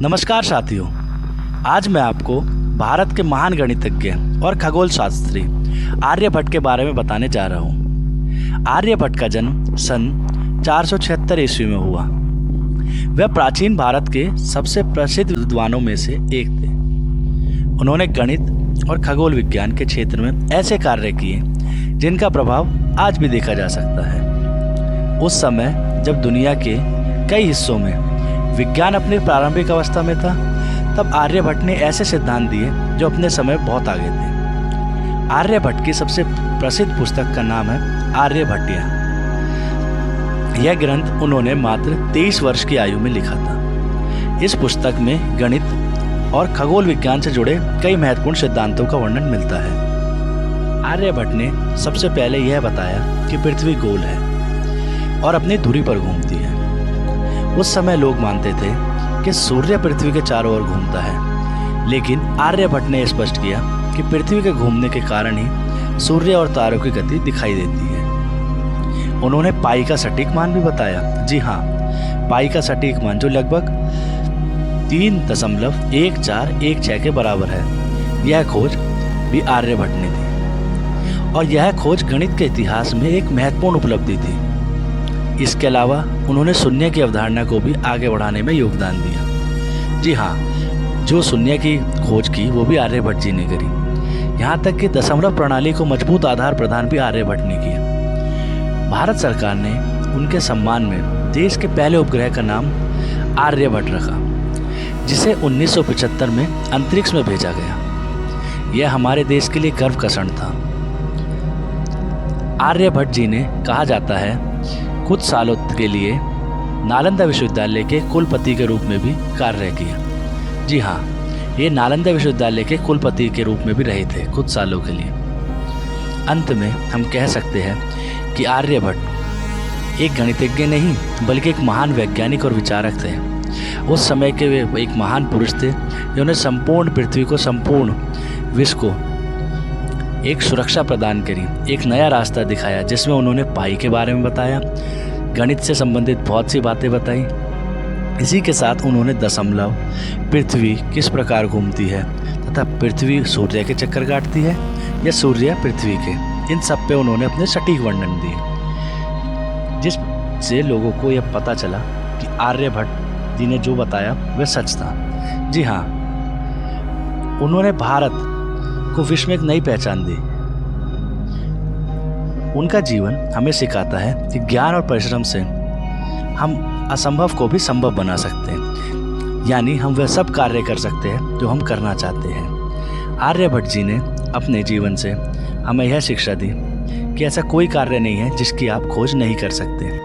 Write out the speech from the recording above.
नमस्कार साथियों, आज मैं आपको भारत के महान गणितज्ञ और खगोल शास्त्री आर्यभट्ट के बारे में बताने जा रहा हूँ। आर्यभट्ट का जन्म सन 476 ईस्वी में हुआ। वह प्राचीन भारत के सबसे प्रसिद्ध विद्वानों में से एक थे। उन्होंने गणित और खगोल विज्ञान के क्षेत्र में ऐसे कार्य किए जिनका प्रभाव आज भी देखा जा सकता है। उस समय जब दुनिया के कई हिस्सों में विज्ञान अपनी प्रारंभिक अवस्था में था, तब आर्यभट्ट ने ऐसे सिद्धांत दिए जो अपने समय बहुत आगे थे। आर्यभट्ट की सबसे प्रसिद्ध पुस्तक का नाम है आर्यभट्टिया। यह ग्रंथ उन्होंने मात्र 23 वर्ष की आयु में लिखा था। इस पुस्तक में गणित और खगोल विज्ञान से जुड़े कई महत्वपूर्ण सिद्धांतों का वर्णन मिलता है। आर्यभट्ट ने सबसे पहले यह बताया कि पृथ्वी गोल है और अपनी धुरी पर घूमती है। उस समय लोग मानते थे कि सूर्य पृथ्वी के चारों ओर घूमता है, लेकिन आर्यभट्ट ने स्पष्ट किया कि पृथ्वी के घूमने के कारण ही सूर्य और तारों की गति दिखाई देती है। उन्होंने पाई का सटीक मान भी बताया। जी हाँ, पाई का सटीक मान जो लगभग 3.1416 के बराबर है। यह खोज भी आर्यभट्ट ने दी और यह खोज गणित के इतिहास में एक महत्वपूर्ण उपलब्धि थी। इसके अलावा उन्होंने शून्य की अवधारणा को भी आगे बढ़ाने में योगदान दिया। जी हाँ, जो शून्य की खोज की वो भी आर्यभट्ट जी ने करी। यहाँ तक कि दशमलव प्रणाली को मजबूत आधार प्रदान भी आर्यभट्ट ने किया। भारत सरकार ने उनके सम्मान में देश के पहले उपग्रह का नाम आर्यभट्ट रखा, जिसे 1975 में अंतरिक्ष में भेजा गया। यह हमारे देश के लिए गर्व का क्षण था। आर्यभट्ट जी ने, कहा जाता है, कुछ सालों के लिए नालंदा विश्वविद्यालय के कुलपति के रूप में भी कार्य किया। जी हाँ, ये नालंदा विश्वविद्यालय के कुलपति के रूप में भी रहे थे कुछ सालों के लिए। अंत में हम कह सकते हैं कि आर्यभट्ट एक गणितज्ञ नहीं बल्कि एक महान वैज्ञानिक और विचारक थे। उस समय के वे एक महान पुरुष थे जिन्होंने संपूर्ण पृथ्वी को, संपूर्ण विश्व को एक सुरक्षा प्रदान करी, एक नया रास्ता दिखाया, जिसमें उन्होंने पाई के बारे में बताया, गणित से संबंधित बहुत सी बातें बताई। इसी के साथ उन्होंने दशमलव, पृथ्वी किस प्रकार घूमती है तथा पृथ्वी सूर्य के चक्कर काटती है या सूर्य पृथ्वी के, इन सब पे उन्होंने अपने सटीक वर्णन दिए, जिससे लोगों को यह पता चला कि आर्यभट्ट जी ने जो बताया वह सच था। जी हाँ, उन्होंने भारत को विश्व में एक नई पहचान दी। उनका जीवन हमें सिखाता है कि ज्ञान और परिश्रम से हम असंभव को भी संभव बना सकते हैं, यानी हम वह सब कार्य कर सकते हैं जो हम करना चाहते हैं। आर्यभट्ट जी ने अपने जीवन से हमें यह शिक्षा दी कि ऐसा कोई कार्य नहीं है जिसकी आप खोज नहीं कर सकते।